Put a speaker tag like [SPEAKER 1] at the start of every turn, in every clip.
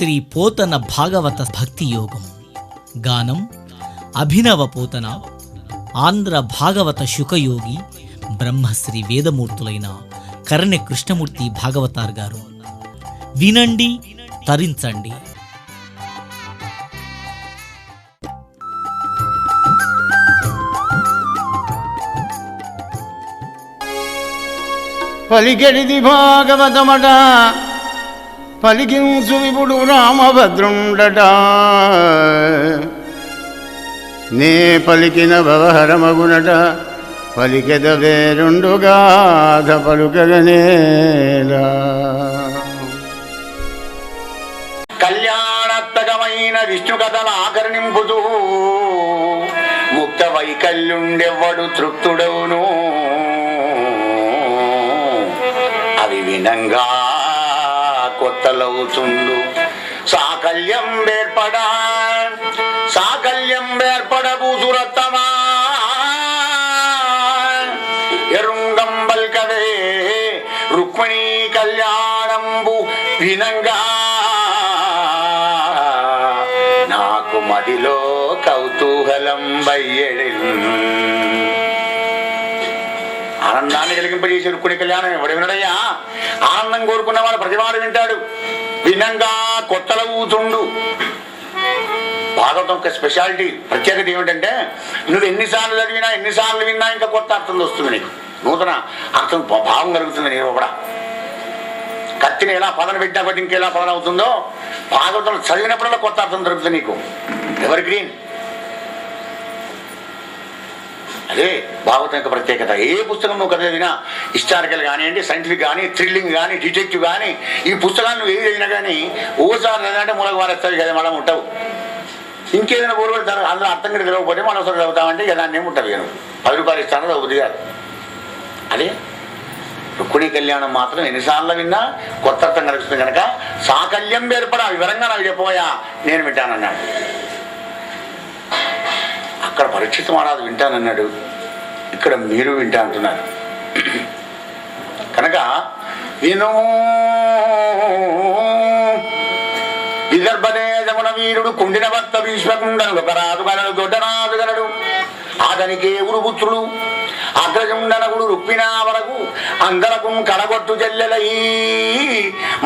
[SPEAKER 1] శ్రీ పోతన భాగవత భక్తి యోగం. గానం అభినవ పోతన. ఆంధ్ర భాగవత శుకయోగి బ్రహ్మశ్రీ వేదమూర్తులైన కరణె కృష్ణమూర్తి భాగవతార్ గారు. వినండి, తరించండి.
[SPEAKER 2] పలికెడిది భాగవతమట, పలికించు విపుడు రామభద్రుండట. నే పలికిన భవహరమగునట, పలికెద వేరుండుగాథ పలుకగనేలా. కళ్యాణాత్మకమైన విష్ణు కథల ఆకర్ణింపుతూ ముక్త వైకల్యుండెవ్వడు తృప్తుడవును. అవి వినంగా కొత్తలవుతుండు సాకల్యం బేర్పడబూసురత్తమా ఎరుంగంబల్కవే రుక్మిణీ కళ్యాణంబు వినంగా నాకు మదిలో కౌతూహలం బయ్యడి. ఆనందాన్ని కలిగింపజేసే రుక్మిణి కళ్యాణం ఎవడు వినడయ్యా? ఆనందం కోరుకున్నవాడు ప్రతివాడు వింటాడు. వినంగా కొత్తలవుతుండు. భాగవతం యొక్క స్పెషాలిటీ, ప్రత్యేకత ఏమిటంటే నువ్వు ఎన్నిసార్లు చదివినా ఎన్నిసార్లు విన్నా ఇంకా కొత్త అర్థం వస్తుంది. నీకు నూతన అర్థం భావం కలుగుతుంది. నేను కూడా కత్తిని ఎలా పదన పెట్టినా బట్టి ఇంకెలా పదన అవుతుందో భాగవతం చదివినప్పుడల్లా కొత్త అర్థం దొరుకుతుంది నీకు. Ever green. అదే భాగవతం యొక్క ప్రత్యేకత. ఏ పుస్తకం నువ్వు కథ చదివినా, హిస్టారికల్ కానివ్వండి, సైంటిఫిక్ కానీ, థ్రిల్లింగ్ కానీ, డిటెక్టివ్ కానీ, ఈ పుస్తకాలు నువ్వు ఏది చదివినా కానీ ఓసారి చదివినంటే మూలకు వారేస్తావు కదా, మనం ఉంటావు. ఇంకేదైనా ఊరు పెడతారు, అందులో అర్థం కూడా తెలియకపోతే మనం ఒకసారి చదువుతామంటే దాన్ని ఏముంటుంది. నేను 10 రూపాయలు ఇస్తాను చదువుతుంది కాదు. అదే రుక్మిణీ కళ్యాణం మాత్రం ఎన్నిసార్లు విన్నా కొత్త అర్థం కలుగుతుంది కనుక సాకల్యం ఏర్పడా వివరంగా నాకు చెప్పబోయా నేను వింటానన్నాడు. అక్కడ పరీక్షిత మహారాజు వింటానన్నాడు, ఇక్కడ మీరు వింటా అంటున్నారు కనుక విను. విదర్భదేశమున వీరుడు కుండిన భర్త భీష్మకుండను ఒక రాజు గలడు, దొడ్డరాజు గలడు. అతనికి ఉరుపుత్రుడు అగ్రజుండనగుడు రుక్మిణా వరకు అందరకు కడగొట్టు చెల్లెలై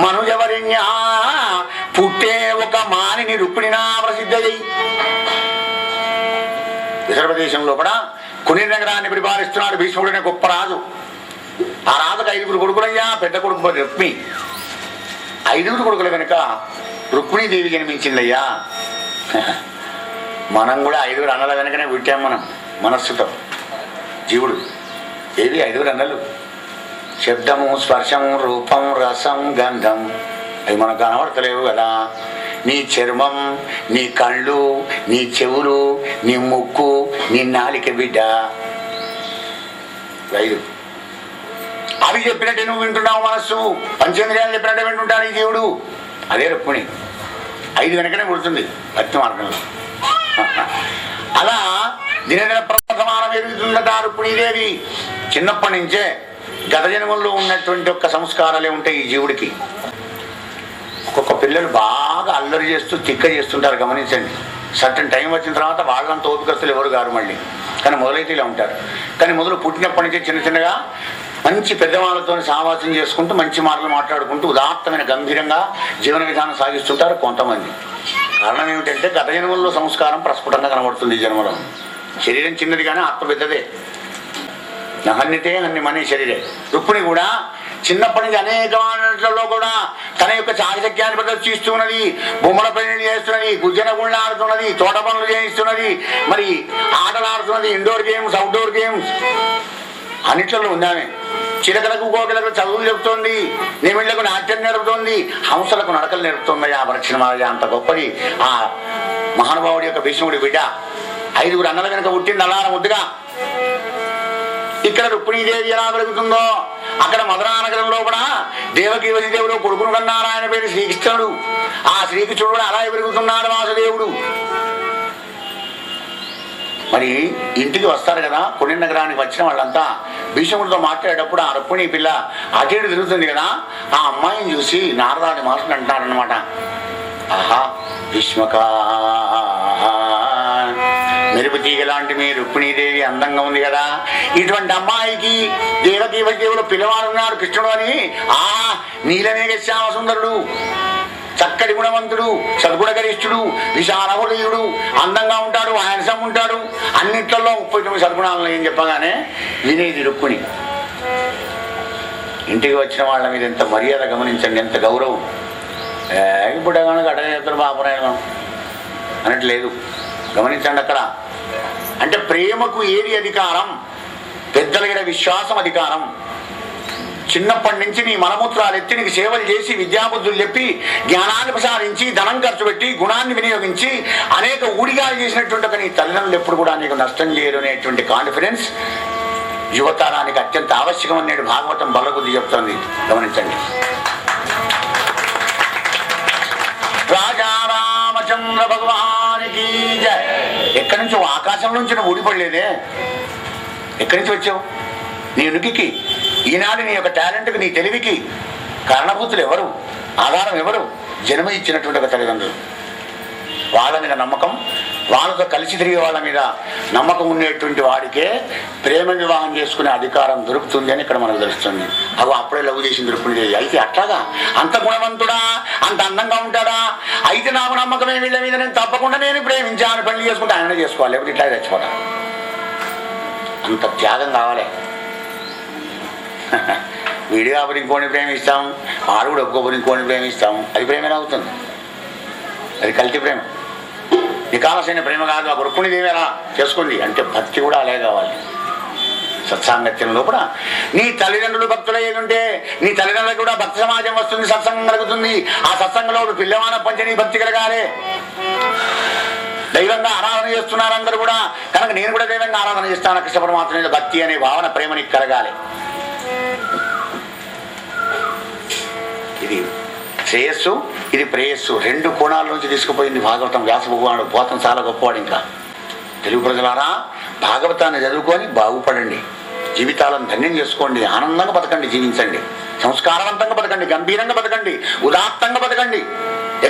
[SPEAKER 2] మనుజవరిణ్య పుట్టే ఒక మానిని రుక్మిణా ప్రసిద్ధయ్యి. విదర్భదేశంలో కూడా కొన్ని నగరాన్ని పరిపాలిస్తున్నాడు భీష్ముడనే గొప్ప రాజు. ఆ రాజుకు 5 కొడుకులయ్యా. పెద్ద కొడుకు రుక్మి. 5 కొడుకుల కనుక రుక్మిణీదేవి జన్మించిందయ్యా. మనం కూడా 5 అన్నల వెనకనే పుట్టాం. మనం మనస్సుతో జీవుడు ఏవి 5 అన్నలు? శబ్దము, స్పర్శము, రూపం, రసం, గంధం. అవి మనకు కనబడతలేవు కదా. నీ చర్మం, నీ కళ్ళు, నీ చెవులు, నీ ముక్కు, నీ నాలిక బిడ్డ 5. అవి చెప్పినట్టే నువ్వు వింటున్నావు. మనస్సు పంచేంద్రియాలు చెప్పినట్టే వింటుంటాడు ఈ జీవుడు. అదే రుక్మిణి 5 వెనకనే పుడుతుంది భక్తి మార్గంలో. అలా దినదిన ప్రవర్తమానం ఎదుగుతుందట రుక్మిణీదేవి. చిన్నప్పటి నుంచే గత జన్మల్లో ఉన్నటువంటి ఒక్క సంస్కారాలే ఉంటాయి ఈ జీవుడికి. ఒక్కొక్క పిల్లలు బాగా అల్లరి చేస్తూ తిక్క చేస్తుంటారు, గమనించండి. సర్టన్ టైం వచ్చిన తర్వాత వాళ్ళంత ఓపికస్తులు ఎవరు గారు మళ్ళీ, కానీ మొదలైతే ఇలా ఉంటారు. కానీ మొదలు పుట్టినప్పటి నుంచే చిన్న చిన్నగా మంచి పెద్దవాళ్ళతో సహవాసం చేసుకుంటూ మంచి మాటలు మాట్లాడుకుంటూ ఉదాత్తమైన గంభీరంగా జీవన విధానం సాగిస్తుంటారు కొంతమంది. కారణం ఏమిటంటే గత జన్మల్లో సంస్కారం ప్రస్ఫుటంగా కనబడుతుంది. ఈ జన్మలో శరీరం చిన్నది కానీ ఆత్మ పెద్దదే. నహన్నితే అన్ని మనీ శరీరే. రుక్మిణి కూడా చిన్నప్పటి నుంచి అనేక వాటిలో కూడా తన యొక్క చాకచక్యాన్ని ప్రదర్శిస్తున్నది. బొమ్మల పెళ్లి చేస్తున్నది, గుజ్జన గుళ్ళు ఆడుతున్నది, తోట పనులు చేయిస్తున్నది, మరి ఆటలు ఆడుతున్నది, ఇండోర్ గేమ్స్, అవుట్డోర్ గేమ్స్ అన్నిట్లలో ఉందామె. చిలకలకు కోకిలకు చదువులు చెబుతోంది, నిమిళ్లకు నాట్యం నేర్పుతోంది, హంసలకు నడకలు నేర్పుతుంది. ఆ పరీక్షణ అంత గొప్పది ఆ మహానుభావుడి యొక్క భీష్ముడి బిడ్డ. 5 అన్నల వెనక పుట్టింది అల్లార ముద్దుగా. ఇక్కడ రుక్మిణీదేవి ఎలా పెరుగుతుందో అక్కడ మధురానగరంలో కూడా దేవకీ వసుదేవుడు కొడుకును కన్నారు. ఆయన పేరు శ్రీకృష్ణుడు. ఆ శ్రీకృష్ణుడు కూడా అలా పెరుగుతున్నాడు వాసుదేవుడు. మరి ఇంటికి వస్తారు కదా, కొన్ని నగరానికి వచ్చిన వాళ్ళంతా భీష్ముడితో మాట్లాడేటప్పుడు ఆ రుక్మిణీ పిల్ల అటు ఇటు తిరుగుతుంది కదా, ఆ అమ్మాయిని చూసి నారదాది మాటలు అంటారనమాట. ఆహా భీష్మక మెరుపు తీగ లాంటి మీ రుక్మిణీదేవి అందంగా ఉంది కదా, ఇటువంటి అమ్మాయికి దేవకీ వసుదేవులు పిల్లవాడు ఉన్నాడు కృష్ణుడు అని. నీలమేఘ శ్యామ సుందరుడు, చక్కటి గుణవంతుడు, సద్గుణగరిష్ఠుడు, విశాల హృదయుడు, అందంగా ఉంటాడు, హ్యాండ్సమ్ ఉంటాడు, అన్నిట్లలో 39 సద్గుణాలను ఏం చెప్పగానే వినేది రుక్మిణి. ఇంటికి వచ్చిన వాళ్ళ మీద ఎంత మర్యాద గమనించండి, ఎంత గౌరవం. ఇప్పుడు అడగేస్తారు బాపరాయణం అనట్లేదు, గమనించండి అక్కడ. అంటే ప్రేమకు ఏది అధికారం? పెద్దల మీద విశ్వాసం అధికారం. చిన్నప్పటి నుంచి నీ మలమూత్రాలు ఎత్తి నీకు సేవలు చేసి విద్యాబుద్ధులు చెప్పి జ్ఞానాన్ని ప్రసాదించి ధనం ఖర్చు పెట్టి గుణాన్ని వినియోగించి అనేక ఊడిగాలు చేసినటువంటి ఒక నీ తల్లిదండ్రులు ఎప్పుడు కూడా నీకు నష్టం చేయరు అనేటువంటి కాన్ఫిడెన్స్ యువతరానికి అత్యంత ఆవశ్యకం అనేది భాగవతం బలబుద్ధి చెప్తుంది, గమనించండి. రాజా రామచంద్ర భగవానికి జై. ఎక్కడి నుంచి ఆకాశం నుంచి నువ్వు ఊడిపడలేదే, ఎక్కడి నుంచి వచ్చావు? నీ ఉనికికి, ఈనాడు నీ యొక్క టాలెంట్కి, నీ తెలివికి కారణభూతులు ఎవరు? ఆధారం ఎవరు? జన్మ ఇచ్చినటువంటి ఒక తల్లిదండ్రులు. వాళ్ళ మీద నమ్మకం, వాళ్ళతో కలిసి తిరిగే వాళ్ళ మీద నమ్మకం ఉండేటువంటి వాడికే ప్రేమ వివాహం చేసుకునే అధికారం దొరుకుతుంది అని ఇక్కడ మనకు తెలుస్తుంది. అవి అప్పుడే లవ్ చేసి దొరుకుతుంది. అయితే అట్లాగా అంత గుణవంతుడా, అంత అందంగా ఉంటాడా? అయితే నాకు నమ్మకమే వీళ్ళ మీద, నేను తప్పకుండా నేను ప్రేమించాను, పెళ్లి చేసుకుంటే ఆయన చేసుకోవాలి, లేకపోతే ఇట్లా తెచ్చుకోవడం. అంత త్యాగం కావాలి. వీడి కాబట్టి ఇంకోని ప్రేమిస్తాం, వాడు కూడా ఒక్కొక్కరు ఇంకోని ప్రేమిస్తాం, అది ప్రేమేనా అవుతుంది? అది కల్తీ ప్రేమ, నికాలసైన ప్రేమ కాదు. ఆ రుక్మిణీదేవి ఎలా చేసుకుంది అంటే భక్తి కూడా అలాగే కావాలి. సత్సాంగత్యంలో కూడా నీ తల్లిదండ్రులు భక్తులు ఏదుంటే నీ తల్లిదండ్రులకు కూడా భక్తి సమాజం వస్తుంది, సత్సంగం కలుగుతుంది. ఆ సత్సంగంలో పిల్లవాన పంచని భక్తి కలగాలి. దైవంగా ఆరాధన చేస్తున్నారు అందరూ కూడా, కనుక నేను కూడా దైవంగా ఆరాధన చేస్తాను, కృష్ణ పరమాత్మ మీద భక్తి అనే భావన ప్రేమ నీకు కలగాలి. ఇది శ్రేయస్సు, ఇది ప్రేయస్సు, రెండు కోణాల నుంచి తీసుకుపోయింది భాగవతం. వ్యాస భగవానుడు పోతం చాలా గొప్పవాడు. ఇంకా తెలుగు ప్రజలారా, భాగవతాన్ని చదువుకొని బాగుపడండి, జీవితాలను ధన్యం చేసుకోండి, ఆనందంగా బతకండి, జీవించండి, సంస్కారవంతంగా బతకండి, గంభీరంగా బతకండి, ఉదాత్తంగా బతకండి.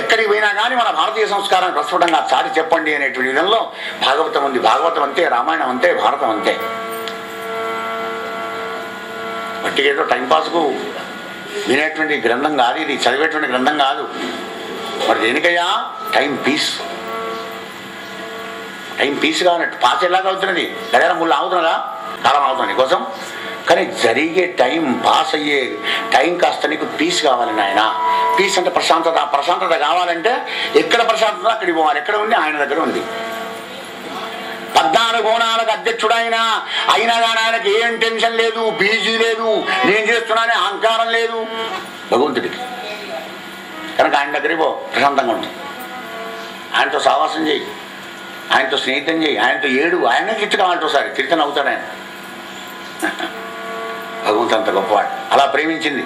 [SPEAKER 2] ఎక్కడికి పోయినా కానీ మన భారతీయ సంస్కారాన్ని ప్రస్ఫుటంగా చాటి చెప్పండి అనేటువంటి విధంలో భాగవతం ఉంది. భాగవతం అంతే, రామాయణం అంతే, భారతం అంతే. వట్టికేదో టైంపాస్కు వినేటువంటి గ్రంథం కాదు ఇది, చదివేటువంటి గ్రంథం కాదు. మరి దేనికయ్యా? Time piece. టైం పీస్ కావాలంటే పాస్ ఎలాగ అవుతున్నది? గడియార ముళ్ళు ఆగుతున్నదా? కాలం అవుతుంది కోసం. కానీ జరిగే టైం, పాస్ అయ్యే టైం కాస్త నీకు పీస్ కావాలి నాయన. పీస్ అంటే ప్రశాంతత. ప్రశాంతత కావాలంటే ఎక్కడ ప్రశాంతత అక్కడికి పోవాలి. ఎక్కడ ఉంది? ఆయన దగ్గర ఉంది. 14 కోణాలకు అధ్యక్షుడు అయినా కానీ ఆయనకి ఏం టెన్షన్ లేదు, బీజీ లేదు, నేను చేస్తున్నానే అహంకారం లేదు భగవంతుడికి. కనుక ఆయన దగ్గరికి పో, ప్రశాంతంగా ఉంటుంది. ఆయనతో సావాసం చేయి, ఆయనతో స్నేహితం చేయి, ఆయనతో ఏడు, ఆయనే తిట్టు కావాలంటే ఒకసారి తిరిగి నవ్వుతాడు ఆయన. భగవంతుడు అంత గొప్పవాడు. అలా ప్రేమించింది.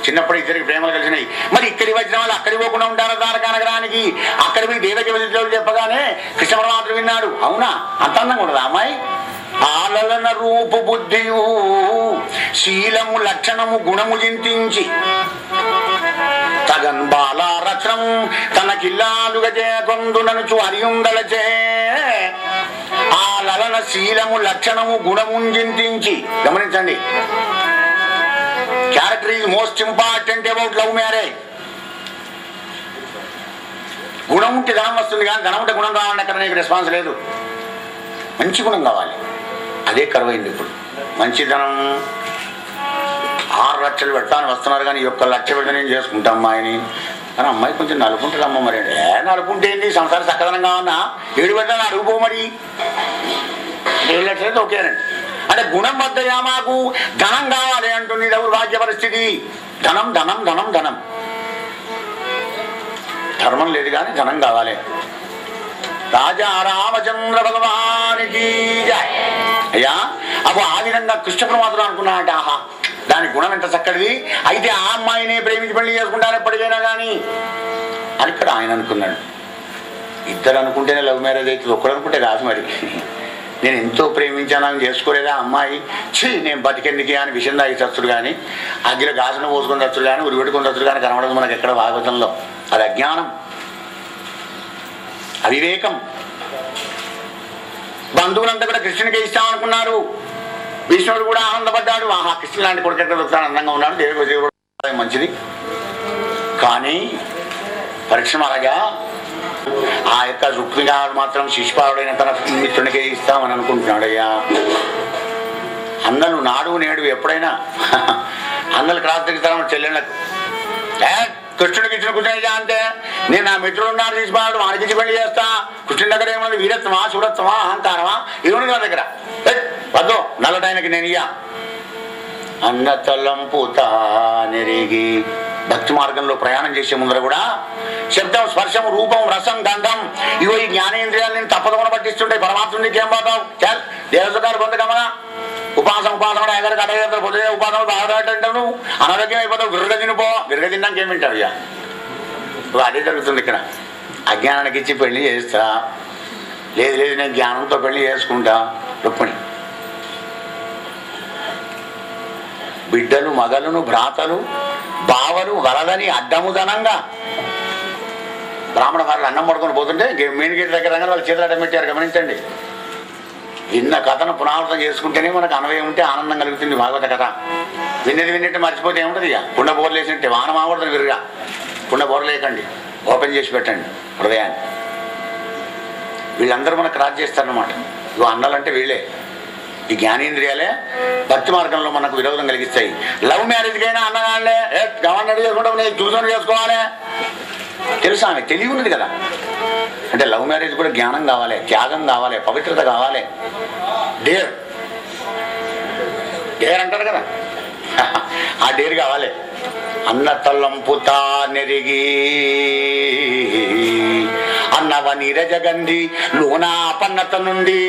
[SPEAKER 2] చిన్నప్పుడు ఇద్దరికి ప్రేమలు కలిసినాయి. మరి ఇక్కడికి వచ్చిన వాళ్ళు అక్కడికి పోకుండా ఉంటారు ద్వారకా నగరానికి. అక్కడ పోయి దేవకి వదిలి చెప్పగానే కృష్ణ పరమాత్ముడు విన్నాడు. అవునా, అంత అందంగా ఉండదు అమ్మాయి? ఆలలన రూపు బుద్ధియు శీలము లక్షణము గుణము చింతించి తగన్ బాలా రచనము తనకిల్లాలుగా చేకొందుననుచు హరియుందలచే ఆ లలన శీలము లక్షణము గుణము చింతించి. గమనించండి, character is most important about love marriage. గుణం ఉంటే ధనం వస్తుంది, కానీ ధనం ఉంటే గుణం కావాలంటే అక్కడ నీకు రెస్పాన్స్ లేదు. మంచి గుణం కావాలి, అదే కరువైంది ఇప్పుడు. మంచి ధనం 6 లక్షలు పెట్టాలని వస్తున్నారు, కానీ 1 లక్ష పెడితే నేను చేసుకుంటా అమ్మాయిని. కానీ అమ్మాయి కొంచెం నలుపుంటుంది అమ్మ. మరి నలుపుంటే ఏంటి? సంసారం చక్కదనం కావన్నా 7 పెట్టాలని అడుగుపో. మరి 7 లక్షలు అయితే ఓకేనండి. అంటే గుణం వద్దయా, మాకు ధనం కావాలి అంటుంది దౌర్భాగ్య పరిస్థితి. ధనం ధనం ధనం ధనం. ధర్మం లేదు కానీ ధనం కావాలి. రాజా రామచంద్ర భగవానికి జై. అయ్యా అప్పుడు ఆ విధంగా కృష్ణ పరమాత్ముడు అనుకున్నాడంటే, ఆహా దాని గుణం ఎంత చక్కటిది, అయితే ఆ అమ్మాయిని ప్రేమించి పెళ్లి చేసుకుంటాను ఎప్పటికైనా కానీ అని ఇక్కడ ఆయన అనుకున్నాడు. ఇద్దరు అనుకుంటేనే లవ్ మ్యారేజ్ అవుతుంది, ఒక్కడు అనుకుంటే కాదు. మరి నేను ఎంతో ప్రేమించాను అని చేసుకోలేదా అమ్మాయి? నేను బతికెందుకే అని విషయం తాగి చచ్చుడు కానీ, అగ్గిలో గాజును పోసుకొని చచ్చుడు కానీ, ఉరి పెట్టుకొని చచ్చుడు కానీ కనబడదు మనకు ఎక్కడ భాగవతంలో. అది అజ్ఞానం. అవివేకం. బంధువులంతా కూడా కృష్ణునికి ఇస్తామనుకున్నారు. భీష్ముడు కూడా ఆనందపడ్డాడు. ఆహా, కృష్ణుడు లాంటి కొడుకు ఎక్కడ దొరుకుతాడు, అందంగా ఉన్నాడు, దేవుడు మంచిది. కానీ పరిశ్రమగా ఆ యొక్క రుక్మిణాడు మాత్రం శిశుపాలుడైన తన మిత్రునికే ఇస్తామని అనుకుంటున్నాడయ్యా. అన్నలు నాడు నేడు ఎప్పుడైనా అన్నలు క్రాంతిస్తామని చెల్లెళ్ళకు కృష్ణుడికి ఇచ్చిన కూర్చొని అంటే నేను నా మిత్రుడు ఉన్నాడు శిశుపాలుడు, వాడికిచ్చి పెళ్లి చేస్తా. కృష్ణుడి దగ్గర ఏమన్నది వీరత్వమా, శూరత్వమా, అహంకారమా? ఇరువుని నా దగ్గర వద్దు, నల్లటైనకి నేను ఇయ్యా. అన్న తలంపుతా నెరిగి భక్తి మార్గంలో ప్రయాణం చేసే ముందర కూడా శబ్దం, స్పర్శం, రూపం, రసం, గంధం ఇవో ఈ జ్ఞానేంద్రియాలను తప్పదమని పట్టిస్తుంటాయి. పరమాత్ముడికి ఏం పోతావు? దేవతగారు పొందగమన ఉపాసన కూడా ఎగరికి అడగ పొద్దునే ఉపాసనలు బాగా అంటావు. అనారోగ్యం అయిపోతావు, విరగ తినిపో. విరగ తిన్నాక ఏం వింటావు? ఇక అదే జరుగుతుంది ఇక్కడ. అజ్ఞానానికి ఇచ్చి పెళ్లి చేస్తా, లేదు లేదు నేను జ్ఞానంతో పెళ్లి చేసుకుంటా. రుక్మిణి బిడ్డలు, మగలను, భ్రాతలు, బావలు వరదని అడ్డముదనంగా బ్రాహ్మణ వారిని అన్నం పడుకొని పోతుంటే మెయిన్ గేట్ దగ్గర వాళ్ళు చేతులు అడ్డం పెట్టారు. గమనించండి. విన్న కథను పునరావృతం చేసుకుంటేనే మనకు అన్వయం ఉంటే ఆనందం కలుగుతుంది. భాగవత కథ విన్నట్టు మర్చిపోతే ఏముంటుంది? ఇక కుండ బోర్లు వేసినట్టే వాన మావడుతుంది విరుగా. కుండ బోర్లు వేయకండి, ఓపెన్ చేసి పెట్టండి హృదయాన్ని. వీళ్ళందరూ మనకు రాజు చేస్తారన్నమాట. ఇగో అన్నాలంటే వీళ్ళే. ఈ జ్ఞానేంద్రియాలే భక్తి మార్గంలో మనకు విరోధం కలిగిస్తాయి. లవ్ మ్యారేజ్కైనా అన్నగాళ్ళే గవర్నర్ చేసుకుంటా, నేను చూసుకొని చేసుకోవాలి. తెలుసా? ఆమె తెలివి ఉన్నది కదా. అంటే లవ్ మ్యారేజ్ కూడా జ్ఞానం కావాలి, త్యాగం కావాలి, పవిత్రత కావాలి. డేర్ డేర్ అంటారు కదా, ఆ డేర్ కావాలి. అన్న తల్లంపుతా నెరిగి అన్నవ నీరజగంధి లోనా అపన్నత నుండి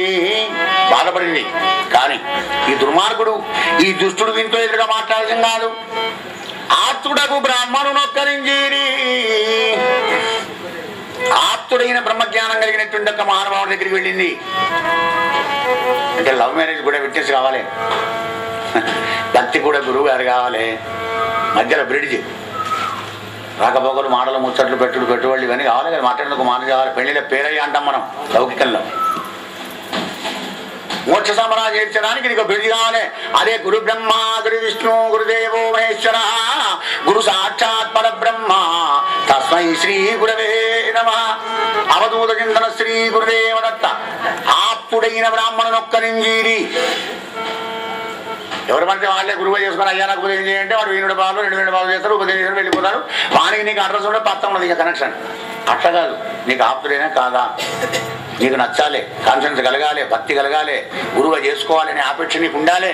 [SPEAKER 2] బాధపడింది. కానీ ఈ దుర్మార్గుడు, ఈ దుష్టుడు వీంతో ఎదురుగా మాట్లాడటం కాదు. ఆప్తుడకు బ్రాహ్మణునొక్కరింజీరి, ఆప్తుడైన బ్రహ్మజ్ఞానం కలిగినటువంటి ఒక మహానుభావుడి దగ్గరికి వెళ్ళింది. అంటే లవ్ మ్యారేజ్ కూడా విట్నెస్ కావాలి, భక్తి కూడా గురువు గారు కావాలి. మధ్యలో బ్రిడ్జ్, రాకపోకలు, మాటలు, ముచ్చట్లు, పెట్టుబడులు ఇవన్నీ కావాలి కదా. మాట్లాడేందుకు మాట కావాలి. పెళ్లిలో పేరయ్య అంటాం మనం లౌకికంలో. మోక్ష సమరా చేర్చడానికి నీకు బ్రిడ్జ్ కావాలి. అదే గురు బ్రహ్మ, గురు విష్ణు, గురుదేవో మహేశ్వర, గురు సాక్షాత్ పరబ్రహ్మ, తస్మై శ్రీ గురవే నమః. అవధూత చింతన శ్రీ గురుదేవదత్త. ఆప్తుడైన బ్రాహ్మణునొక్కరింజీరి. ఎవరు పడితే వాళ్ళే గురువు చేసుకుని అయ్యా నాకు ఉపదేశం చేయంటే వాడు 2 బాలు 2 బాలు చేస్తారు, ఉపదేశం చేస్తారు, వెళ్ళిపోతారు. వానికి నీకు అడ్రస్ ఉంటే పత్తం ఉన్నది, ఇంకా కనెక్షన్. అట్లా కాదు. నీకు ఆప్తుడైనా కాదా, నీకు నచ్చాలి, కాన్ఫిడెన్స్ కలగాలి, భక్తి కలగాలి, గురువుగా చేసుకోవాలి అనే ఆపేక్ష నీకు ఉండాలి.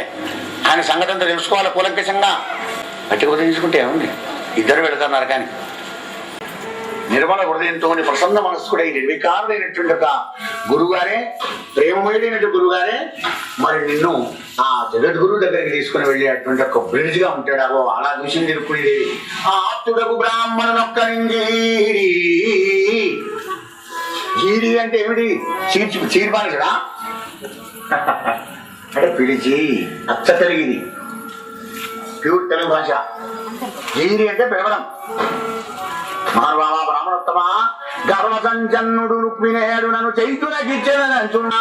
[SPEAKER 2] ఆయన సంగతి అంతా తెలుసుకోవాలి కూలంకషంగా. గట్టిగా తీసుకుంటే ఏముంది, ఇద్దరు పెడతారు కానీ. నిర్మల హృదయంతో ప్రసన్న మనస్కుడై నిర్వికారుడైనటువంటి ఒక గురువుగారే, ప్రేమమయుడైనటువంటి గురువుగారే మరి నిన్ను ఆ జగద్గురువు దగ్గరికి తీసుకుని వెళ్ళేటువంటి ఒక బ్రిడ్జ్ గా ఉంటాడు. అవో అలా చూసి తిరుక్కునేది. ఆ ఆప్తుడకు బ్రాహ్మణునొక్కరింజీరి. జీరి అంటే ఏమిటి? చీర్పానుడా అంటే పిలిచి, అచ్చ తెలుగుది, ప్యూర్ తెలుగు భాష. జీరి అంటే పిలవడం. మహానుభావ బ్రాహ్మణోత్తమ, గర్వ సంచన్నుడు రుక్మిణేయుడు నన్ను చైతునకిచ్చేదనంచున్నా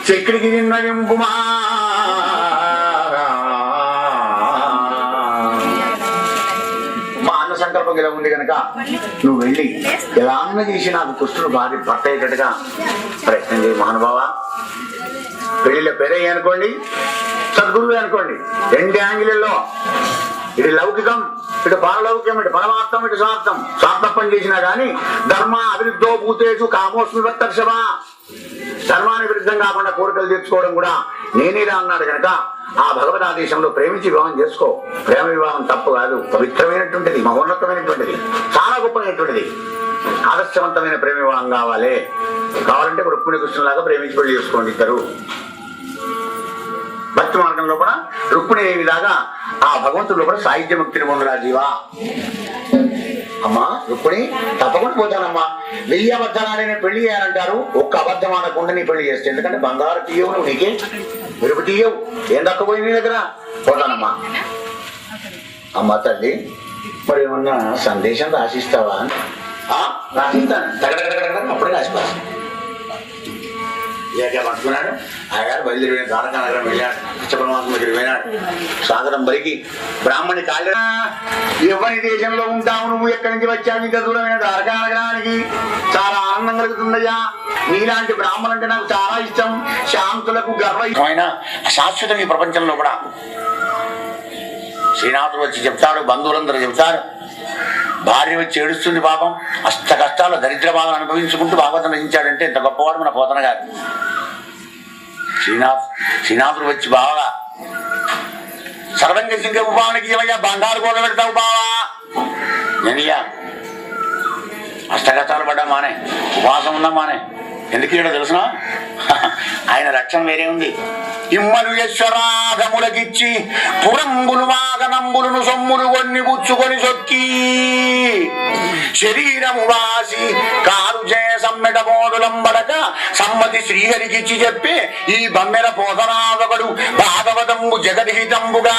[SPEAKER 2] చక్రికి నిన్నగింపుమా. మా అన్న సంకల్పం ఇలా ఉంది కనుక నువ్వు వెళ్ళి ఎలా అన్న చేసి నాకు కృష్ణుడు భార్య భర్త అయ్యేటట్టుగా ప్రయత్నం చేయి మహానుభావ. పెళ్లిలో పెరయ్యి అనుకోండి, సద్గురువు అనుకోండి, 2 యాంగిల్లో. ఇది లౌకికం, ఇటు పారలౌక్యం, ఇటు పరమార్థం, ఇటు స్వార్థం. స్వార్థపం చేసినా కానీ ధర్మ అభివృద్ధో భూతేషు కామోస్మి వత్తర్షవ. ధర్మానికి విరుద్ధం కాకుండా కోరికలు తెచ్చుకోవడం కూడా నేనేరా అన్నాడు కనుక ఆ భగవదాదేశంలో ప్రేమించి వివాహం చేసుకో. ప్రేమ వివాహం తప్పు కాదు, పవిత్రమైనటువంటిది, మహోన్నతమైనటువంటిది, చాలా గొప్పమైనటువంటిది, ఆదర్శవంతమైన ప్రేమ వివాహం కావాలి. కావాలంటే రుక్మిణి కృష్ణులాగా ప్రేమించి పెళ్లి చేసుకోండి ఇద్దరు. భక్తి మార్గంలో కూడా రుక్మిణి విధాగా ఆ భగవంతుడు కూడా సాహిత్య ముక్తిని పొందరా జీవా. అమ్మా రుక్మిణి తప్పకుండా పోతానమ్మా. 1000 అబద్ధాలు పెళ్లి చేయాలంటారు, ఒక్క అబద్ధం ఆడకుండా నీ పెళ్లి చేస్తే. ఎందుకంటే బంగారు తీయవు, నువ్వు నీకే మెరుపు తీయవు, ఏం దక్కపోయి నీ దగ్గర. పోతానమ్మా. అమ్మా తల్లి మరి ఏమన్నా సందేశం రాసిస్తావా? రాసిస్తాను తగడగడగడ అప్పుడే రాసిపోతాను. ఇక పట్టుకున్నాడు. ఆయగారు బయలుదేరి ద్వారకా నగరం వెళ్ళాడు. కృష్ణపరమాత్మ దగ్గర వెళ్ళాడు. సాగరం బలికి బ్రాహ్మణి కాళ్ళ ఎవరి దేశంలో ఉంటావు, నువ్వు ఎక్కడి నుంచి వచ్చావు, ఇంత దూరమైన ద్వారకా నగరానికి చాలా ఆనందం కలుగుతుందయ్యా. నీలాంటి బ్రాహ్మణులు అంటే నాకు చాలా ఇష్టం. శాంతులకు గర్వమైన శాశ్వతం ఈ ప్రపంచంలో కూడా. శ్రీనాథుడు వచ్చి చెప్తాడు, బంధువులందరూ చెప్తారు. భార్య వచ్చి ఏడుస్తుంది పాపం. అష్ట కష్టాలు దరిద్ర బాధలు అనుభవించుకుంటూ భాగవతం రచించాడంటే ఇంత గొప్పవాడు మన పోతన గారు. శ్రీనాథుడు వచ్చి బావా సర్వంగ సింగ ఉపానికి ఏమయ్యా బంగారు కూడా పెడతావు బావా. నేనయ్యా అష్ట కష్టాలు పడ్డా మానే, ఉపవాసం ఉన్నా మానే. ఎందుకు ఇవ్వడో తెలుసునా? ఆయన రక్షణ వేరే ఉంది. ఇమ్మలు యశ్వరాధములకిచ్చి పురంబులు వాగనంబులను సొమ్ములు కొన్ని పుచ్చుకొని సొక్కి శరీరము వాసి కారు చే సమ్మెట మోడులంబడక సమ్మతి శ్రీహరికిచ్చి చెప్పి ఈ బమ్మెర పోతనాదొకడు భాగవతంబు జగద్హితంబుగా.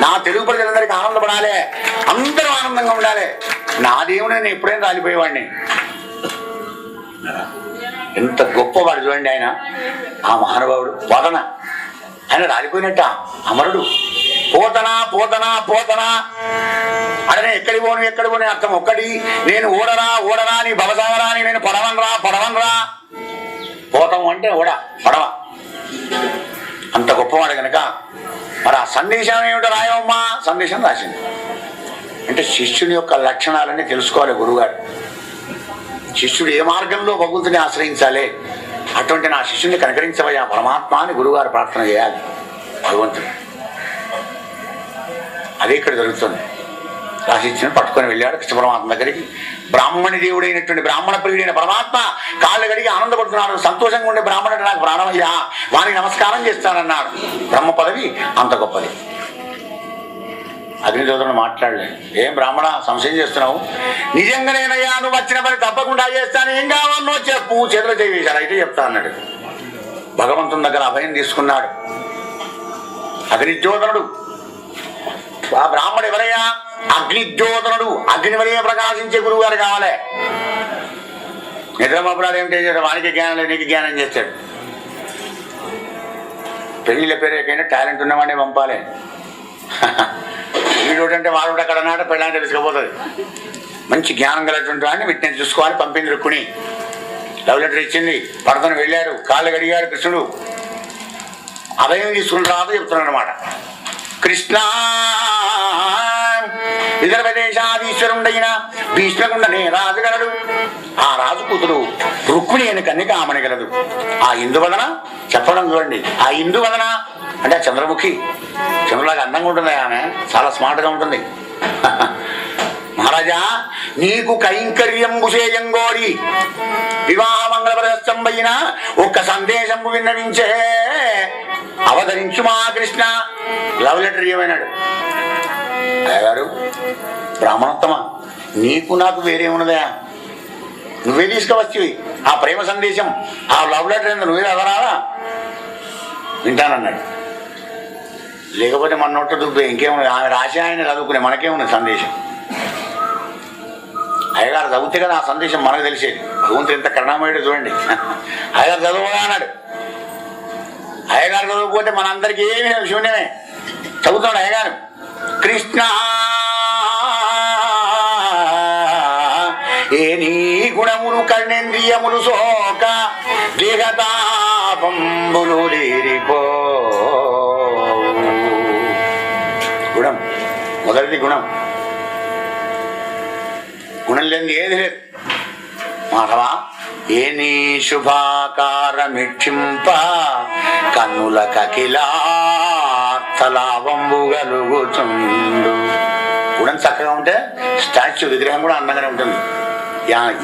[SPEAKER 2] నా తెలుగు ప్రజలందరికీ ఆనందపడాలి, అందరూ ఆనందంగా ఉండాలి. నా దేవుడు నేను ఎప్పుడైనా రాలిపోయేవాడిని. ఎంత గొప్పవాడు చూడండి ఆయన, ఆ మహానుభావుడు పోతన. ఆయన రాలిపోయినట్ట అమరుడు. పోతనా పోతనా పోతనా అడనే ఎక్కడి పోను అర్థం ఒక్కటి. నేను ఓడరా ఓడరా నీ భవసాగరా అని నేను పడవనరా. పోతం అంటే ఓడ పడవ. అంత గొప్పవాడు కనుక మరి ఆ సందేశం ఏమిటో రాయవమ్మా. సందేశం రాసింది. అంటే శిష్యుని యొక్క లక్షణాలన్నీ తెలుసుకోవాలి గురువుగారు. శిష్యుడు ఏ మార్గంలో భగవంతుని ఆశ్రయించాలి, అటువంటి నా శిష్యుని కనుకరించవయ్యా పరమాత్మ అని గురువుగారు ప్రార్థన చేయాలి భగవంతుడు. అదే ఇక్కడ జరుగుతుంది. రాశిష్యుని పట్టుకొని వెళ్ళాడు కృష్ణ పరమాత్మ దగ్గరికి. బ్రాహ్మణి దేవుడైనటువంటి బ్రాహ్మణ ప్రియుడైన పరమాత్మ కాళ్ళు గడిగి ఆనందపడుతున్నాడు. సంతోషంగా ఉండే బ్రాహ్మణుడు నాకు ప్రాణమయ్యా, వానికి నమస్కారం చేస్తానన్నాడు. బ్రహ్మ పదవి అంత గొప్పది. అగ్నిదేవుడు మాట్లాడలేదు. ఏం బ్రాహ్మణ సంశయం చేస్తున్నావు? నిజంగానేనయ్యా, నువ్వు వచ్చిన పని తప్పకుండా చేస్తాను, ఏం కావాలనో చెప్పు, చేతులు చేశారు అయితే చెప్తా అన్నాడు. భగవంతుని దగ్గర అభయం తీసుకున్నాడు. అగ్నిజ్యోతనుడు ఆ బ్రాహ్మడు ఎవరయ్యా? అగ్నిజ్యోతనుడు. అగ్ని వలే ప్రకాశించే గురువు గారు కావాలి. నిద్రమపురాలు ఏమిటి చేశాడు? వానికి జ్ఞానం లేదు, నీకు జ్ఞానం చేస్తాడు. పెళ్లిళ్ళ పేరుకైనా టాలెంట్ ఉన్నవాడిని పంపాలి. వీడోటంటే వాడు అక్కడ నాట పెళ్ళంటే తీసుకుపోతుంది. మంచి జ్ఞానం కలిగినటువంటి వాడిని వీటిని చూసుకోవాలి. పంపింది రుక్కుని లవ్ లెటర్ ఇచ్చింది. భరతను వెళ్ళాడు, కాళ్ళు గడిగాడు కృష్ణుడు. అభయం తీసుకుని రాదు చెప్తున్నాడు అనమాట. కృష్ణ ఇతర ప్రదేశాధీశ్వరుడైన భీష్మకుండనే రాజుగలడు. ఆ రాజు కూతురు రుక్మిణి అని కన్నిక ఆమనగలదు. ఆ ఇందువలన చెప్పడం చూడండి. ఆ ఇందువలన అంటే చంద్రముఖి. చంద్రులాగా అందంగా ఉంటుంది ఆమె, చాలా స్మార్ట్గా ఉంటుంది. మహారాజా నీకు కైంకర్యంబు చేయంగోరి వివాహ మంగళప్రదస్తంబైన ఒక్క సందేశంబు విన్నవించే అవతరించు మా కృష్ణ. లవ్ లెటర్ ఏమైనాడు అయ్యగారు? బ్రాహ్మణోత్తమ, నీకు నాకు వేరే ఉన్నదా? నువ్వే తీసుకువచ్చి ఆ ప్రేమ సందేశం, ఆ లవ్ లెటర్ ఏందో నువ్వే చదవరాదా? వింటానన్నాడు. లేకపోతే మన నోట దుబ్బే ఇంకేమున్నది? ఆమె రాసి ఆయన చదువుకునే మనకేమున్నది సందేశం? అయ్యగారు చదివితే కదా ఆ సందేశం మనకు తెలిసేది. భగవంతుడు ఎంత కరుణామయుడు చూడండి. అయ్యగారు చదువుగా అన్నాడు. అయ్యగారు చదువుకోతే మనందరికీ ఏమి శూన్యమే. చదువుతాడు అయ్యగారు. కృష్ణ ఏ నీ గుణములు కర్ణేంద్రియములు సోక దేహతాపంబులు తీరిపో. గుణం మొదటిది. గుణం లేని ఏది లేదు. మాధవా ఏ నీ శుభాకారమిక్షింప కన్నుల కకిలావంబు గలుగుచుండు. గుణం చక్కగా ఉంటే స్టాచ్యూ విగ్రహం కూడా అందంగానే ఉంటుంది.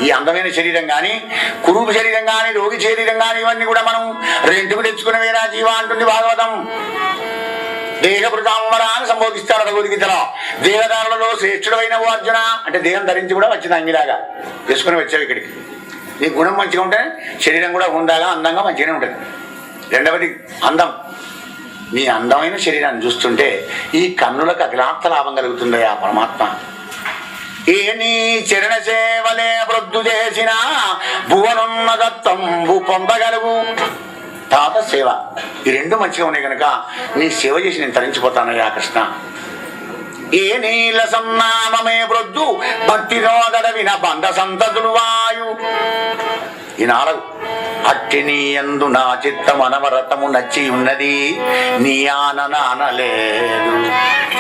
[SPEAKER 2] ఈ అందమైన శరీరం కానీ, కురూపు శరీరం కానీ, రోగి శరీరం కానీ ఇవన్నీ కూడా మనం రెండుకు తెచ్చుకునేవేనా జీవా అంటుంది భాగవతం. దేహభృతాంబర అని సంబోధిస్తాడు భగవద్గీతలో. దేహదారులలో శ్రేష్ఠుడైన అర్జున అంటే దేహం ధరించి కూడా వచ్చింది అంగిలాగా వేసుకుని వచ్చావు ఇక్కడికి. నీ గుణం మంచిగా ఉంటే శరీరం కూడా ఉండాగా అందంగా మంచిగానే ఉంటుంది. రెండవది అందం. నీ అందమైన శరీరాన్ని చూస్తుంటే ఈ కన్నులకు అతిలాప్త లాభం కలుగుతుంది ఆ పరమాత్మ. ఏ నీ చరణ సేవలే వృద్ధు చేసిన భువనున్న దత్తంబు పొందగలుగు. తాత సేవ, ఈ రెండు మంచిగా ఉన్నాయి కనుక నీ సేవ చేసి నేను తరించిపోతానయ్యా కృష్ణ. ఏ నీల సన్నామమే వృద్ధు భక్తి రోదడ విన బంధ సంతతులు వాయు. ఈ 4 అట్టి నీ యందు నా చిత్తమనవరతము నచ్చి ఉన్నది, నీ ఆననానలేదు.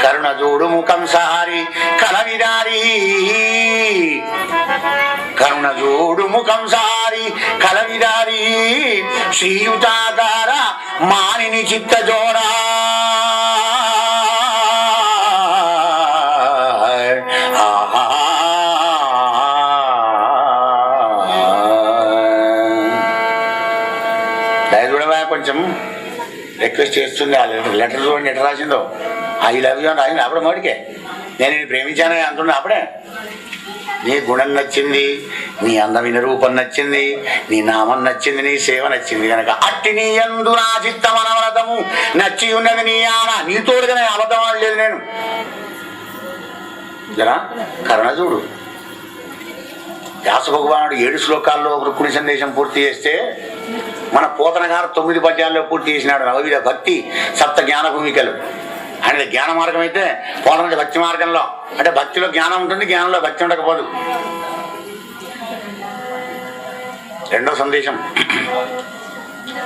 [SPEAKER 2] కరుణ చూడు ముఖం సారి కలవిదారి, కరుణ చూడు ముఖం సారి కలవిదారి. శ్రీయుతాకార మానిని చిత్త జోడా. కొంచెం రిక్వెస్ట్ చేస్తుంది. ఆ లెటర్ చూడండి ఎట్లా రాసిందో. ఐ లవ్ యూ అని రాసింది అప్పుడే మోడికే. నేను నేను ప్రేమించానని అంటున్నా అప్పుడే. నీ గుణం నచ్చింది, నీ అందమైన రూపం నచ్చింది, నీ నామం నచ్చింది, నీ సేవ నచ్చింది కనుక అట్టి నీ యందు నా చిత్తమనవరతము నచ్చి ఉన్నది నీ ఆన. నీతోడుగానే అబద్ధం ఆడలేదు నేను. జరా కరుణ చూడు. వ్యాస భగవానుడు 7 శ్లోకాల్లో రుక్మిణి సందేశం పూర్తి చేస్తే మన పోతన గారు 9 పద్యాల్లో పూర్తి చేసినాడు. నవవిధ భక్తి 7 జ్ఞాన భూమికలు. ఆయన జ్ఞాన మార్గం అయితే పోతన భక్తి మార్గంలో, అంటే భక్తిలో జ్ఞానం ఉంటుంది, జ్ఞానంలో భక్తి ఉండకపోదు. 2వ సందేశం.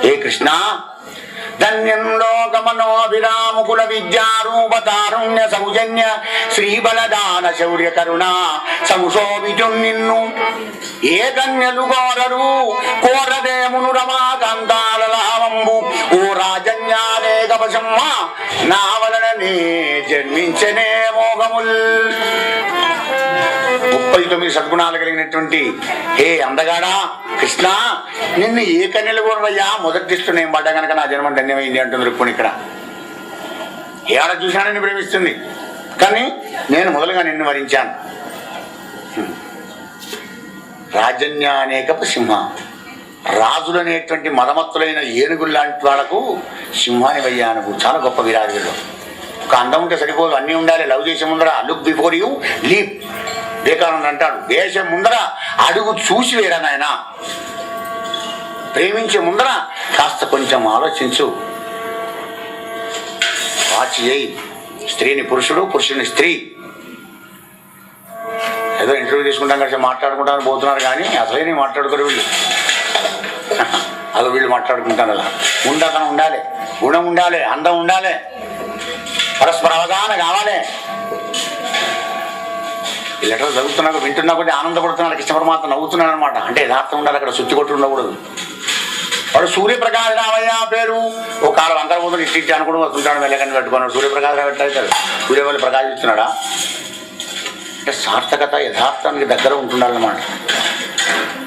[SPEAKER 2] ఏ కృష్ణ ధన్యంలో గమనోభిరాముకుల విద్యారూపతారుణ్య సౌజన్య శ్రీబలదాన శౌర్య కరుణ సంశోభిజు నిన్ను. ఏ కన్యలు కోరరు కోరదేమును రమాకాంతాల లావంబు. ఓ రాజన్యాలేకపశమ్మ నా వలననే జన్మించనే మోహముల్. 39 సద్గుణాలు కలిగినటువంటి హే అందగాడా కృష్ణ, నిన్ను ఏ కన్యలు కోరయ్యా మొదటిస్తూ నేను పడ్డా కనుక నా జన్మ ధన్యమైంది అంటుంది రుక్మిణి. ఇక్కడ ఏడ చూసినా నిన్ను ప్రేమిస్తుంది, కానీ నేను మొదలుగా నిన్ను వరించాను. రాజన్యానేకపు సింహ, రాజులనేటువంటి మదమత్తులైన ఏనుగులు లాంటి వాళ్ళకు సింహాని వయ్యానుకు. చాలా గొప్ప విరాజులు. ఒక అందం ఉంటే సరిపోదు, అన్నీ ఉండాలి. లవ్ చేసే ముందర look before you leap. Vivekananda అంటాడు, వేసే ముందర అడుగు చూసి వేరా నాయన. ప్రేమించే ముందర కాస్త కొంచెం ఆలోచించు. వాచి చేయి. స్త్రీని పురుషుడు, పురుషుని స్త్రీ. ఏదో ఇంటర్వ్యూ తీసుకుంటాం కలిసి మాట్లాడుకుంటాను పోతున్నారు, కానీ అసలే మాట్లాడుకోరు వీళ్ళు. అదో వీళ్ళు మాట్లాడుకుంటాను. అలా ఉండతనం ఉండాలి, గుణం ఉండాలి, అందం ఉండాలి, పరస్పర అవగాహన కావాలి. ఈ లెటర్ చదువుతున్నాక వింటున్నా కొద్ది ఆనందపడుతున్నాడు. కృష్ణ పరమాత్మ నవ్వుతున్నాడు అనమాట. అంటే యథార్థం ఉండాలి, అక్కడ శుద్ధి కొట్టి ఉండకూడదు. వాడు సూర్యప్రకాశ్ రావయ్య పేరు. ఒక కాలం అంతర్బోధులు ఇచ్చి అనుకుని వస్తుంటాడు, వెళ్ళకండి పెట్టుకున్నాడు. సూర్యప్రకాశ్ రావు ఎట్లయితాడు? సూర్యవల్లి ప్రకాశిస్తున్నాడా? అంటే సార్థకత యథార్థానికి దగ్గర ఉంటుండాలన్నమాట.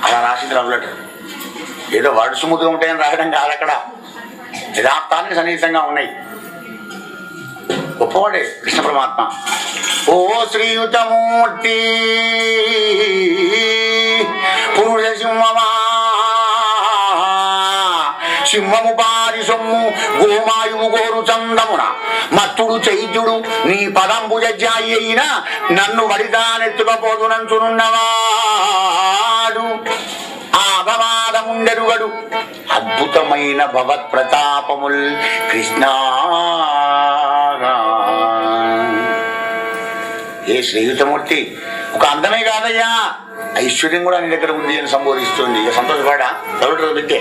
[SPEAKER 2] అలా రాసింది లవ్ లెటర్. ఏదో వాడు సుముఖంగా ఉంటాయని రాయడం కాదు, అక్కడ యథార్థానికి సన్నిహితంగా ఉన్నాయి. గొప్పవాడే కృష్ణ పరమాత్మ. ఓ శ్రీయుతమూర్తి పురుష సింహమా, సింహము పారి సొమ్ము గోమాయువు గోరు చందమున మత్తుడు చైత్యుడు నీ పదంబు జజ్జాయి అయినా నన్ను వడిదానెత్తుకపోదునంచునున్నవాడు. ఆ అపవాదముండెరుగడు అద్భుతమైన భగవత్ ప్రతాపముల్ కృష్ణ. ఏ శ్రీయుతమూర్తి, ఒక అందమే కాదయ్యా, ఐశ్వర్యం కూడా నీ దగ్గర ఉంది అని సంబోధిస్తుంది. ఇక సంతోషపడా దౌడు బిడ్డే.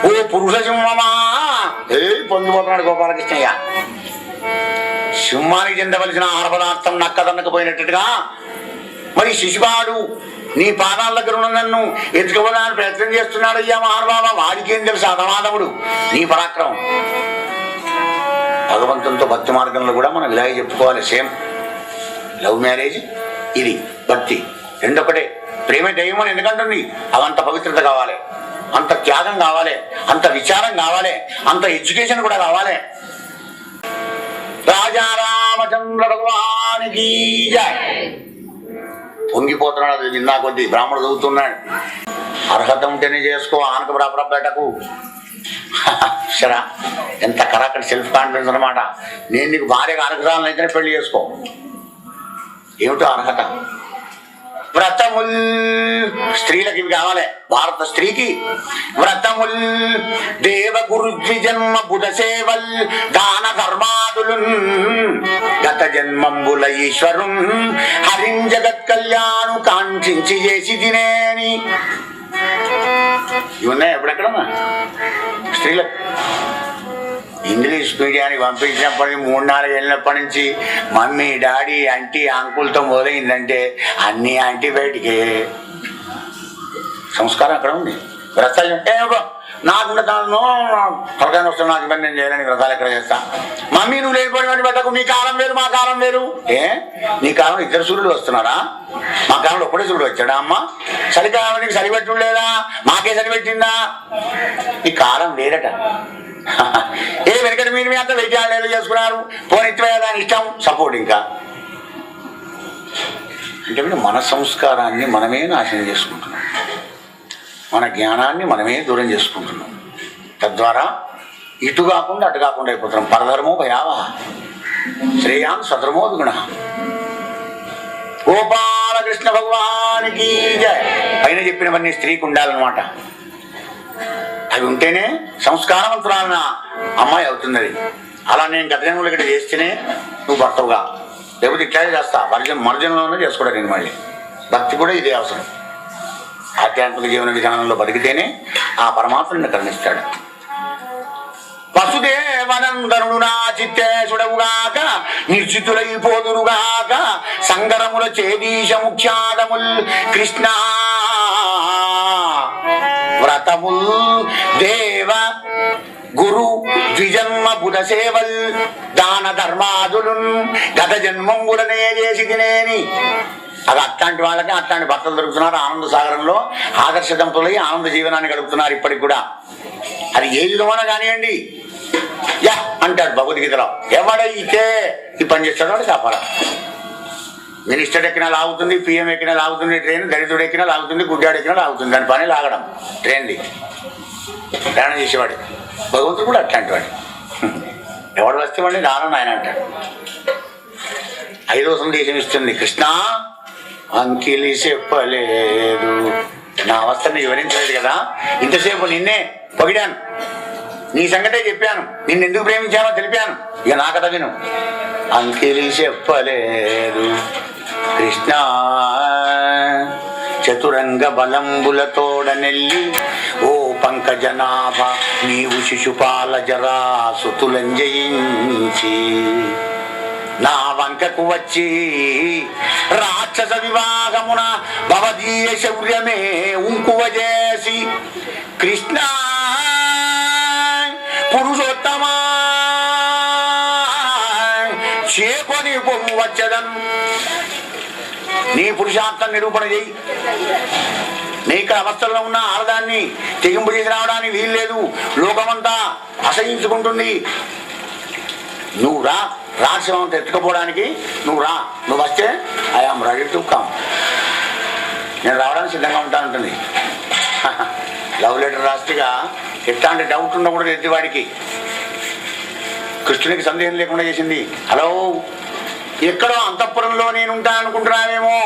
[SPEAKER 2] ఓ పురుష సింహమా, పొందిపోతున్నాడు గోపాలకృష్ణయ్య. సింహానికి చెందవలసిన ఆహార పదార్థం నక్కదన్నకపోయినట్టుగా మరి శిశుపాడు నీ పాదాల దగ్గర ఉన్న నన్ను ఎత్తుకోవడానికి ప్రయత్నం చేస్తున్నాడు. అయ్యా మహానుభావ, వాడికేం తెలుసు అధమాధముడు నీ పరాక్రమం. భగవంతునితో భక్తి మార్గంలో కూడా మనం ఇలాగే చెప్పుకోవాలి. సేమ్ లవ్ మ్యారేజ్, ఇది భక్తి రెండొకటే. ప్రేమ దైవం అని ఎందుకంటుంది? అవంత పవిత్రత కావాలి, అంత త్యాగం కావాలి, అంత విచారం కావాలి, అంత ఎడ్యుకేషన్ కూడా కావాలి. రాజా రామచంద్ర భగవానికి జై. పొంగిపోతున్నాడు. అది విన్నా కొద్ది బ్రాహ్మణుడు చదువుతున్నాడు. అర్హత ఉంటేనే చేసుకో, ఆనక బరాబరబెట్టకు. సరా ఎంత కరాకటి సెల్ఫ్ కాన్ఫిడెన్స్ అనమాట. నేను నీకు భార్యగా అనుగ్రహాలను అయితేనే పెళ్లి చేసుకో. ఏమిటో అర్హత. వ్రతముల్, స్త్రీలకు ఇవి కావాలి. భారత స్త్రీకి వ్రతముల్, దేవగురు ద్విజన్మ బుధ సేవల్, దాన ధర్మాదులు, గత జన్మంబుల ఈశ్వరున్ హరిం జగత్ కళ్యాణు కాంక్షించి చేసి తినేని. ఇవి ఉన్నాయి ఎప్పుడెక్కడమ్మా స్త్రీలకు. ఇంగ్లీష్ మీడియానికి పంపించినప్పటి నుంచి 3-4 ఏళ్ళప్పటి నుంచి మమ్మీ డాడీ ఆంటీ అంకుల్తో మొదలైందంటే అన్ని యాంటీబయాటికే. సంస్కారం అక్కడ ఉంది. వ్రతాలు అంటే నాకు తలకాయ వస్తాను, నాకు ఇబ్బంది నేను చేయాలని వ్రతాలు ఎక్కడ చేస్తా. మమ్మీ నువ్వు లేకపోయిన పెట్టకు, మీ కాలం వేరు మా కాలం వేరు. నీ కాలంలో 2 సూర్యుడు వస్తున్నారా? మా కాలంలో ఒక్కడే సూర్యుడు వచ్చాడా? అమ్మ చలికాలానికి సరిపెట్టు లేదా? మాకే సరిపెట్టిందా? ఈ కాలం వేరట. ఏ వెనకటి మీరు మీ అంతా వైద్యాలు చేసుకున్నారు, పోనిత్వే దాని ఇష్టం సపోర్ట్. ఇంకా అంటే మన సంస్కారాన్ని మనమే నాశనం చేసుకుంటున్నాం, మన జ్ఞానాన్ని మనమే దూరం చేసుకుంటున్నాం. తద్వారా ఇటు కాకుండా అటు కాకుండా అయిపోతున్నాం. పరధర్మో భయావహ శ్రేయాన్ స్వధర్మో విగుణ. గోపాలకృష్ణ భగవానికి జయ. పైన చెప్పినవన్నీ స్త్రీకి ఉండాలన్నమాట. అవి ఉంటేనే సంస్కారవంతురాలన్న అమ్మాయి అవుతుంది. అది అలా నేను గత జన్మలు ఇక్కడ చేస్తేనే నువ్వు భర్తవుగా, లేకపోతే ఇట్లాగే చేస్తా. మరుజన్మలోనే చేసుకోవడం. నేను మళ్ళీ భక్తి కూడా ఇదే అవసరం. ఆధ్యాత్మిక జీవన విధానంలో బతికితేనే ఆ పరమాత్మని కరుణిస్తాడు. వసుదేవనందనుడు నా చిత్తేశుడవుగాక, నిర్జితులైపోదురుగాక, సంగరముల చేదీశ ముఖ్యాదముల్ కృష్ణ. వ్రతముల్ దేవ గురు ద్విజన్మ బుధ సేవల్, దాన ధర్మాదులు, గత జన్మంబులనే చేసి తినేని. అది అట్లాంటి వాళ్ళకి అట్లాంటి భర్తలు దొరుకుతున్నారు. ఆనంద సాగరంలో ఆదర్శ దంపతులై ఆనంద జీవనాన్ని గడుపుతున్నారు ఇప్పటికి కూడా. అది ఏ విధమైన కానివ్వండి. యా అంటాడు భగవద్గీతలో, ఎవడైతే ఈ పని చేస్తాడో వాడు కాపాడాలి. మినిస్టర్ ఎక్కినా లాగుతుంది, పిఎం ఎక్కినా లాగుతుంది ట్రైన్, దళితుడు ఎక్కినా లాగుతుంది, గుడ్డాడు ఎక్కినా లాగుతుంది. దాని పని లాగడం ట్రైన్ది. ప్రయాణం చేసేవాడు భగవంతుడు కూడా అట్లాంటి వాడు. ఎవడు వస్తే వాడిని రానని ఆయన అంటాడు. 5వ సందేశం ఇస్తుంది. కృష్ణ అంకిలి చెప్పలేదు, నా అవస్థని వివరించలేదు కదా, ఇంతసేపు నిన్నే పొగిడాను, నీ సంగతే చెప్పాను, నిన్నెందుకు ప్రేమించానో తెలిపాను, ఇక నా కథ విను. అంకిలి చెప్పలేదు కృష్ణ, చతురంగ బలంబులతోడ నెల్లి, ఓ పంకజనాభ నీవు శిశుపాల జరా సుతులం జయించి, నా వంకకు వచ్చి రాక్షస వివాహమున భవదీయ శౌర్యమే ఉంకువ చేసి, కృష్ణ పురుషోత్తమా చేకొని పొమ్ము వచ్చదను. నీ పురుషార్థం నిరూపణ చేయి. నీ ఇక్కడ అవస్థల్లో ఉన్న ఆడదాన్ని తెగింపు చేసి రావడానికి వీల్లేదు. లోకమంతా అసహించుకుంటుంది. నువ్వు రా, రాక్షసంతా ఎత్తుకపోవడానికి నువ్వు రా. నువ్వు వస్తే ఐఆమ్ రెడీ టు కమ్, నేను రావడానికి సిద్ధంగా ఉంటానంటుంది. లవ్ లెటర్ రాస్తేగా ఎట్లాంటి డౌట్ ఉండకూడదు ఎత్తివాడికి. కృష్ణునికి సందేహం లేకుండా చేసింది. హలో, ఎక్కడో అంతఃపురంలో నేను ఉంటాను అనుకుంటున్నావేమో,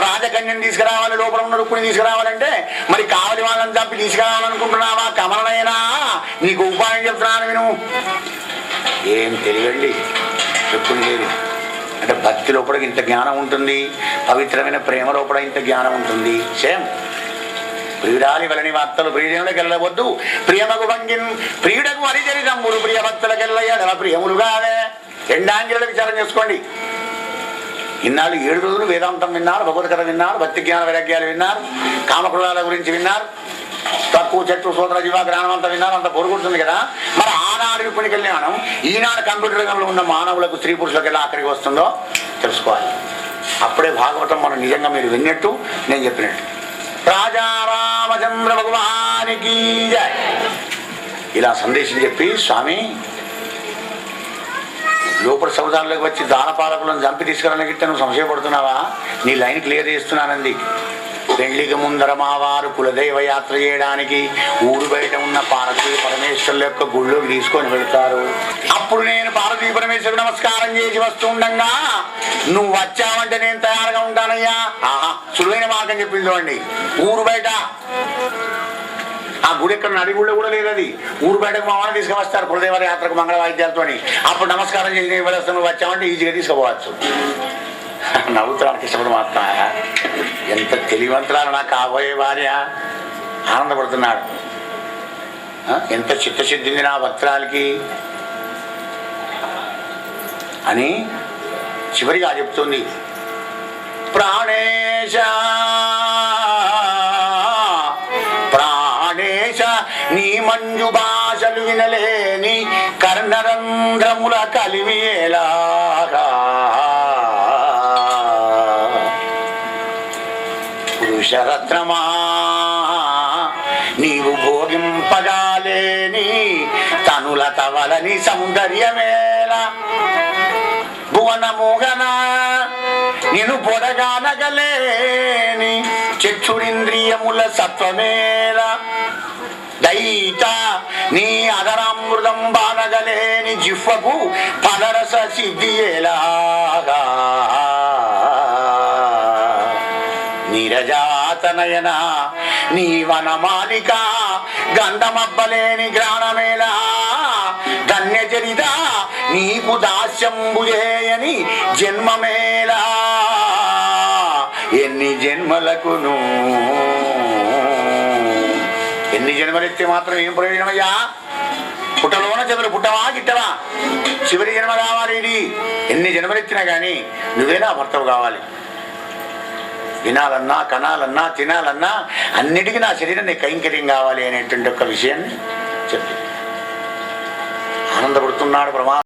[SPEAKER 2] రాజకన్యను తీసుకురావాలి, లోపల ఉన్న రుక్కుని తీసుకురావాలంటే మరి కావలి వాళ్ళని చంపి తీసుకురావాలనుకుంటున్నావా? కమలనైనా నీకు ఉపాయం చెప్తున్నాను విను. ఏం తెలియండి రుక్కుని లేదు అంటే భక్తి లోపల ఇంత జ్ఞానం ఉంటుంది, పవిత్రమైన ప్రేమ లోపల ఇంత జ్ఞానం ఉంటుంది. సేమ్ ప్రియురాలి వలని వార్తలు ప్రియజనులకు వెళ్ళవద్దు, ప్రియమగు భంగిన్ ప్రియుడకు హరిచరితములు ప్రియ భక్తులకెళ్ళ ప్రియములుగానే. 2 ఆంగిల విచారం చేసుకోండి. ఇన్నాళ్ళు 7 రోజులు వేదాంతం విన్నారు, భగవత్ కథ విన్నారు, భక్తి జ్ఞాన వైరాగ్యాలు విన్నారు, కామక్రోధాల గురించి విన్నారు, తక్కువ చెట్టు సోదర జీవ జ్ఞానం అంతా విన్నారు. అంత పొరుగుతుంది కదా. మరి ఆనాడు రుక్మిణి కళ్యాణం ఈనాడు కంప్యూటర్ రంగంలో ఉన్న మానవులకు, స్త్రీ పురుషులకు ఎలా అక్కడికి వస్తుందో తెలుసుకోవాలి. అప్పుడే భాగవతం మనం నిజంగా మీరు విన్నట్టు, నేను చెప్పినట్టు. రాజా రామచంద్ర భగవానికి జై. ఇలా సందేశం చెప్పి, స్వామి లోపల సముదాయంలోకి వచ్చి దానపాలకులను చంపి తీసుకురానికి నువ్వు సంశయపడుతున్నావా? నీ లైన్ క్లియర్ చేస్తున్నానంది. పెళ్లికి ముందర మా వారు కులదైవ యాత్ర చేయడానికి ఊరు బయట ఉన్న పార్వతీ పరమేశ్వరుల యొక్క గుళ్ళోకి తీసుకొని వెళ్తారు. అప్పుడు నేను పార్వతీ పరమేశ్వరుడు నమస్కారం చేసి వస్తుండగా నువ్వు వచ్చావంటే నేను తయారుగా ఉంటానయ్యా. ఆహా, సులువైన మార్గం చెప్పింది చూడండి. ఊరు బయట ఆ గుడి ఎక్కడ నడిగుళ్ళో కూడా లేదు, అది ఊరు బయటకు మా వాళ్ళని తీసుకువస్తారు కులదేవ యాత్రకు మంగళ వాయిద్యాలతో. అప్పుడు నమస్కారం చేసి నేను వెళ్ళొస్తాను, వచ్చామంటే ఈజీగా తీసుకుపోవచ్చు. నవ్వుతానికి ఇష్టపడి మాత్రం ఎంత తెలివంతురాలు నా కాబోయే భార్య, ఆనందపడుతున్నాడు. ఎంత చిత్తశుద్ధింది నా భక్తురాలకి అని చివరిగా చెప్తుంది. ప్రాణేశ ప్రాణేశ నీ మంజు భాషలు వినలేని కర్ణరంధ్రముల కలిమియేలాగా పురుషరత్నమా నీవు భోగింపగాలేని తనుల తవలని సౌందర్యమేలా భువనముగన నేను పొడగానగలేని చక్షురింద్రియముల సత్వమేలా దైత నీ అదరామృతం బానగలేని జిహ్వకు పదరస సిద్ధియేలాగా నీరజాతనయన నీ వనమాలిక గంధమబ్బలేని గ్రాణమేలా ధన్యచరిత నీకు దాస్యంబుజేయని జన్మమేలా ఎన్ని జన్మలకును ఎన్ని జన్మలెత్తే మాత్రం ఏం ప్రయోజనమయ్యా? పుట్టలోన చెదులు పుట్టవా గిట్టవా? చివరి జన్మ కావాలి. ఇది ఎన్ని జన్మలెత్తినా కానీ నువ్వేనా భర్తవు కావాలి. వినాలన్నా కనాలన్నా తినాలన్నా అన్నిటికీ నా శరీరం నీ కైంకర్యం కావాలి అనేటువంటి ఒక విషయాన్ని చెప్పి ఆనందపడుతున్నాడు ప్రమా